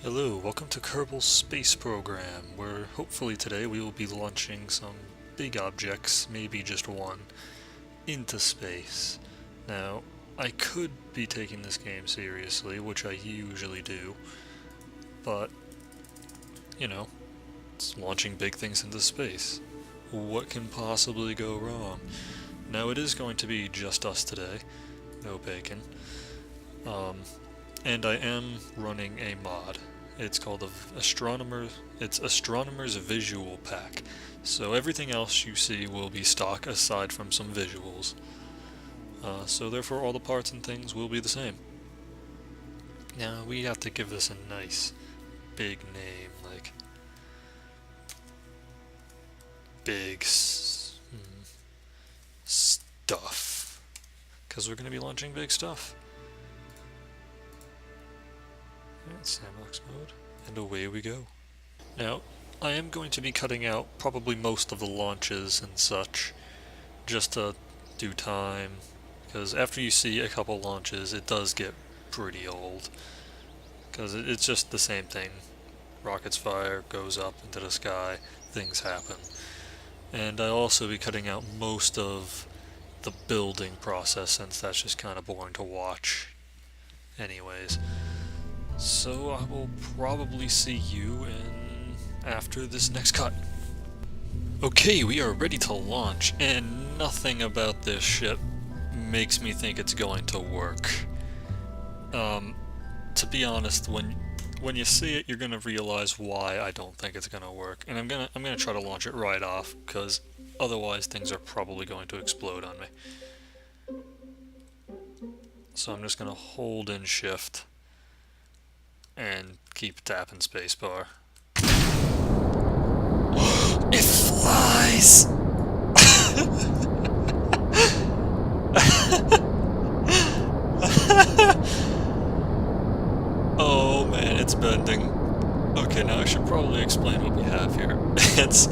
Hello, welcome to Kerbal Space Program, where hopefully today we will be launching some big objects, maybe just one, into space. Now, I could be taking this game seriously, which I usually do, but, it's launching big things into space. What can possibly go wrong? Now, it is going to be just us today, no bacon. And I am running a mod. It's called Astronomers Visual Pack. So everything else you see will be stock aside from some visuals. So therefore all the parts and things will be the same. Now we have to give this a nice big name, like big stuff. Because we're going to be launching big stuff. Sandbox mode, and away we go. Now, I am going to be cutting out probably most of the launches and such, just to do time, because after you see a couple launches, it does get pretty old, because it's just the same thing. Rockets fire, goes up into the sky, things happen. And I'll also be cutting out most of the building process, since that's just kind of boring to watch anyways. So I will probably see you after this next cut. Okay, we are ready to launch, and nothing about this ship makes me think it's going to work. To be honest, when you see it, you're gonna realize why I don't think it's gonna work, and I'm gonna try to launch it right off, because otherwise things are probably going to explode on me. So I'm just gonna hold in shift and keep tapping spacebar. It flies! Oh man, it's bending. Okay, now I should probably explain what we have here. It's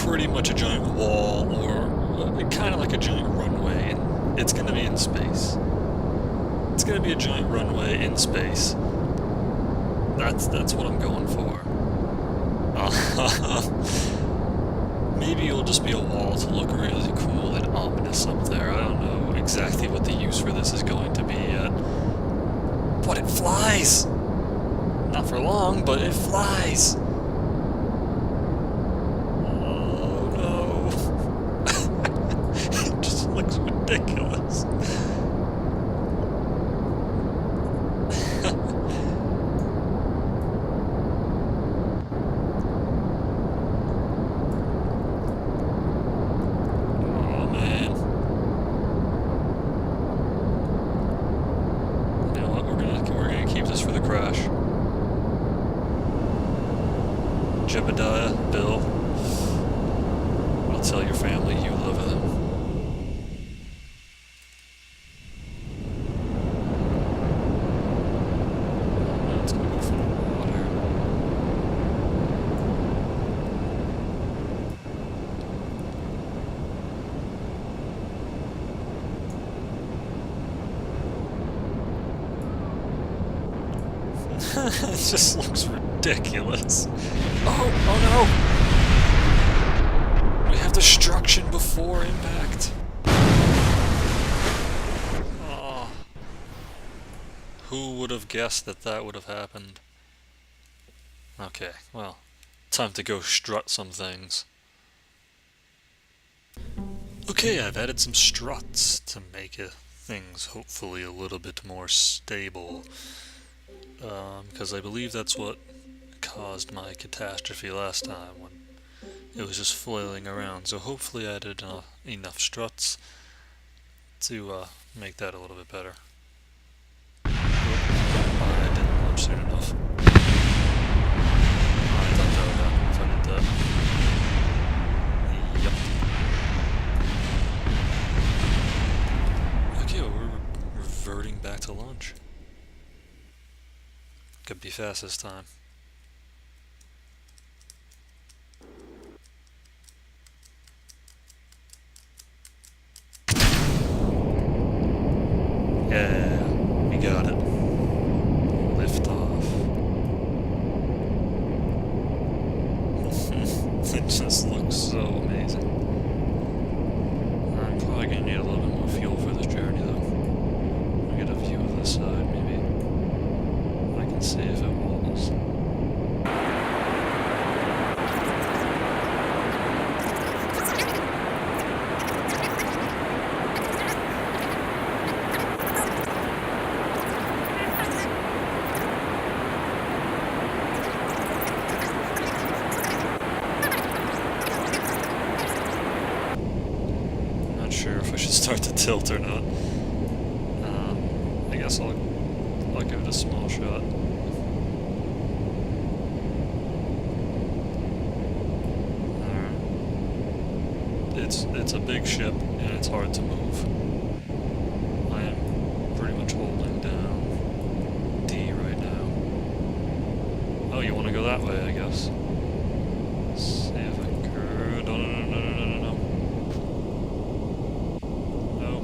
pretty much a giant wall, or kind of like a giant runway, and it's gonna be in space. It's gonna be a giant runway in space. That's what I'm going for. Maybe it'll just be a wall to look really cool and ominous up there. I don't know exactly what the use for this is going to be yet. But it flies! Not for long, but it flies! Oh no. It just looks ridiculous. Jebediah, Bill, I'll tell your family you love them. It's gonna go for the water. It just looks ridiculous. Oh no! We have destruction before impact. Oh. Who would have guessed that that would have happened? Okay, well, time to go strut some things. Okay, I've added some struts to make things hopefully a little bit more stable. Because I believe that's what caused my catastrophe last time, when it was just flailing around. So hopefully I added enough struts to make that a little bit better. I didn't launch soon enough. I thought that would happen if I did that. Yep. Okay, well, we're reverting back to launch. Could be fast this time. Yeah, we got it. Lift off. This looks so amazing. I'm probably gonna need a little bit more fuel for this journey, though. I'll get a view of this side, maybe. I can see if it wobbles. Sure if I should start to tilt or not. I guess I'll give it a small shot. Alright. It's a big ship and it's hard to move. I am pretty much holding down D right now. Oh, you want to go that way, I guess. Let's see if I can curve. No.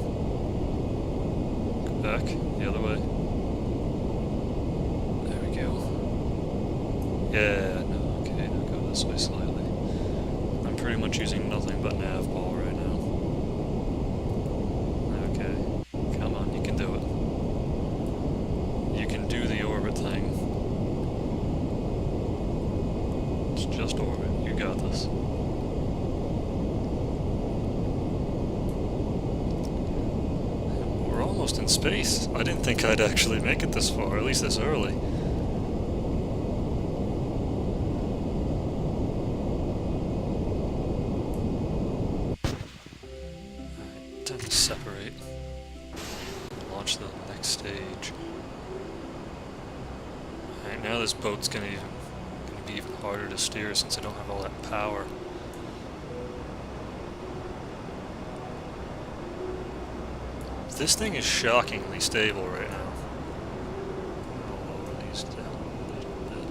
Back the other way. There we go. Yeah, no, okay, now go this way slightly. I'm pretty much using nothing but nav ball right now. Okay, come on, you can do it. You can do the orbit thing. It's just orbit, you got this. Almost in space. I didn't think I'd actually make it this far, at least this early. Alright, time to separate. Launch the next stage. Alright, now this boat's gonna be even harder to steer since I don't have all that power. This thing is shockingly stable right now. I'll lower these down a little bit.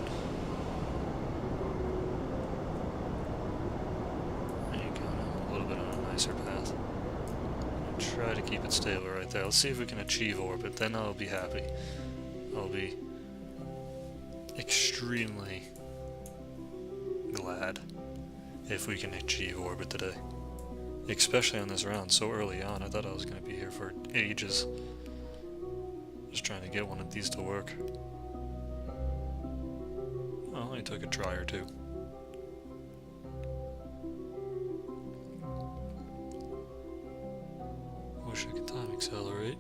There you go, now a little bit on a nicer path. Try to keep it stable right there. Let's see if we can achieve orbit, then I'll be happy. I'll be extremely glad if we can achieve orbit today. Especially on this round, so early on. I thought I was going to be here for ages. Just trying to get one of these to work. Well, only took a try or two. Wish I could time accelerate.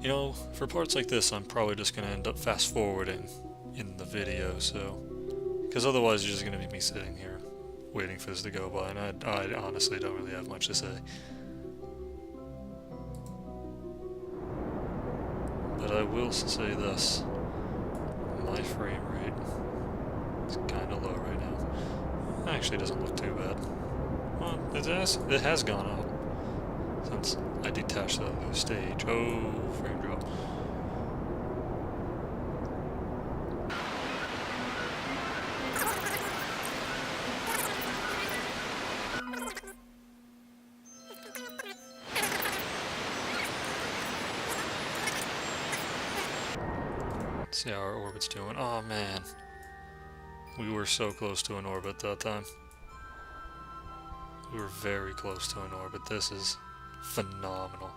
You know, for parts like this, I'm probably just going to end up fast forwarding in the video, so... Because otherwise, it's just going to be me sitting here waiting for this to go by, and I honestly don't really have much to say. But I will say this. My frame rate is kind of low right now. Actually, it doesn't look too bad. Well, it has gone up since I detached the other stage. Oh, frame drop. See how our orbit's doing. Oh man, we were so close to an orbit that time. We were very close to an orbit. This is phenomenal.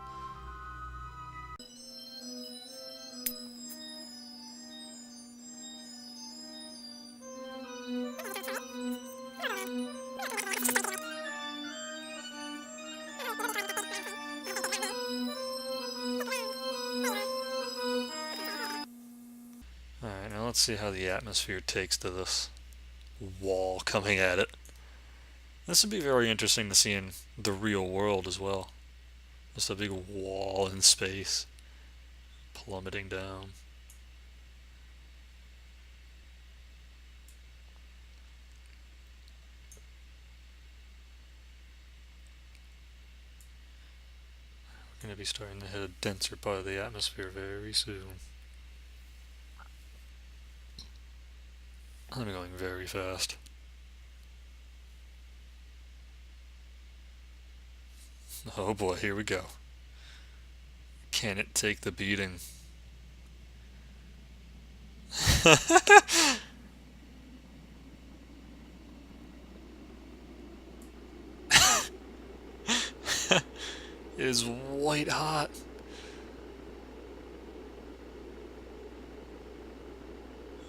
Alright, now let's see how the atmosphere takes to this wall coming at it. This would be very interesting to see in the real world as well. Just a big wall in space, plummeting down. We're going to be starting to hit a denser part of the atmosphere very soon. I'm going very fast. Oh boy, here we go. Can it take the beating? is white hot.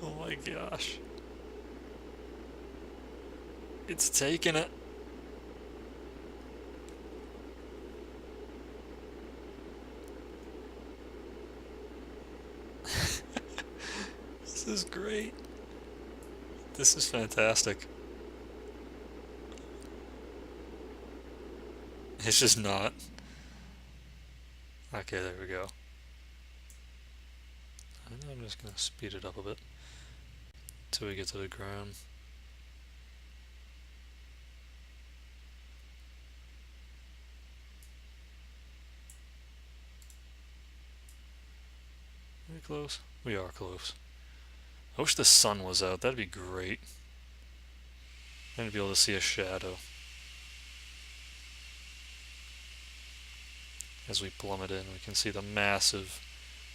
Oh my gosh. It's taking it. This is great. This is fantastic. It's just not. Okay, there we go. I'm just gonna speed it up a bit till we get to the ground. Are we close? We are close. I wish the sun was out. That'd be great. And to be able to see a shadow as we plummet in. We can see the massive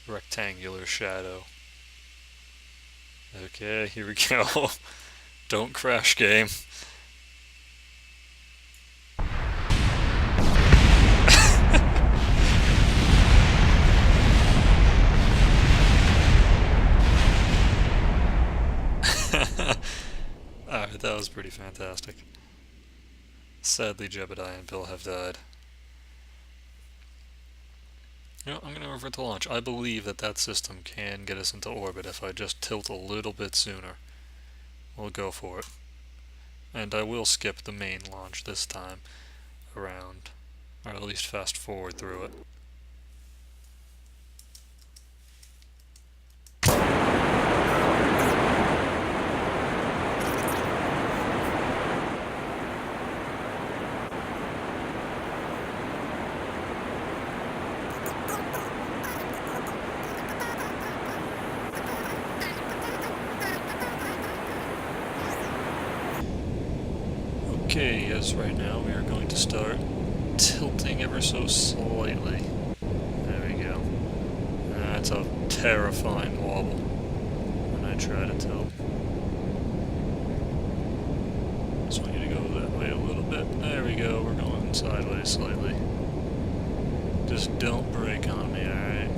rectangular shadow. Okay, here we go. Don't crash, game. Alright, that was pretty fantastic. Sadly, Jebediah and Bill have died. You know, I'm going to revert to launch. I believe that that system can get us into orbit if I just tilt a little bit sooner. We'll go for it. And I will skip the main launch this time around, or at least fast forward through it. Okay, as right now we are going to start tilting ever so slightly. There we go. That's a terrifying wobble when I try to tilt. Just want you to go that way a little bit. There we go, we're going sideways slightly. Just don't brake on me, alright?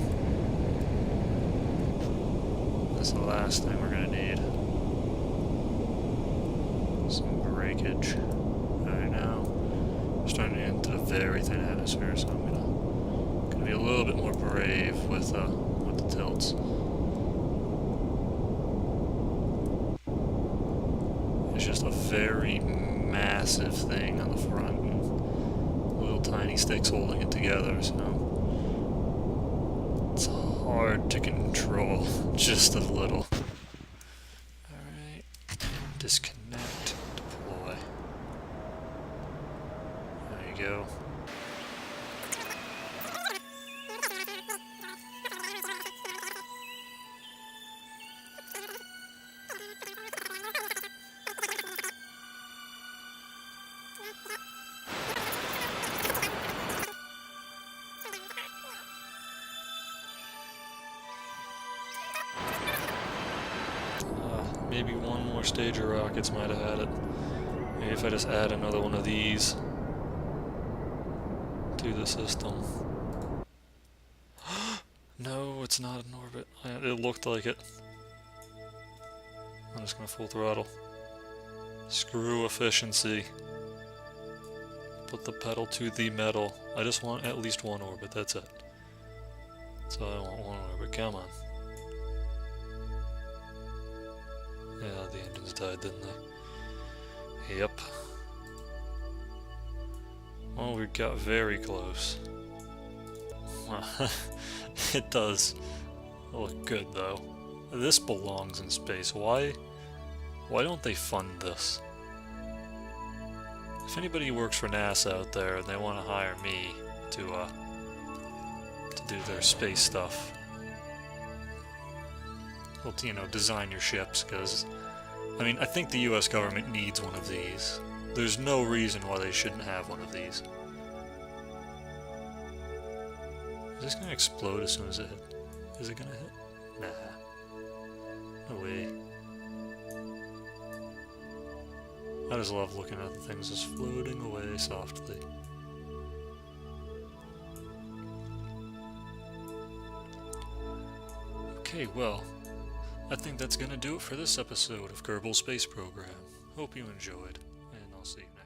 That's the last thing we're gonna need. Some breakage. Alright, now we're starting to get into the very thin atmosphere, so I'm gonna be a little bit more brave with the tilts. It's just a very massive thing on the front, and little tiny sticks holding it together, so it's hard to control just a little. Alright, disconnect, deploy. There you go. Maybe one more stage of rockets might have had it. Maybe if I just add another one of these to the system. No, it's not in orbit. It looked like it. I'm just gonna full throttle. Screw efficiency. Put the pedal to the metal. I just want at least one orbit, that's it. So I want one orbit, come on. Yeah, the engines died, didn't they? Yep. Well, we got very close. It does look good, though. This belongs in space. Why don't they fund this? If anybody works for NASA out there and they want to hire me to do their space stuff, well, you know, design your ships, because, I mean, I think the US government needs one of these. There's no reason why they shouldn't have one of these. Is this gonna explode as soon as it hit? Is it gonna hit? Nah. No way. I just love looking at the things just floating away softly. Okay, well, I think that's gonna do it for this episode of Kerbal Space Program. Hope you enjoyed, and I'll see you next time.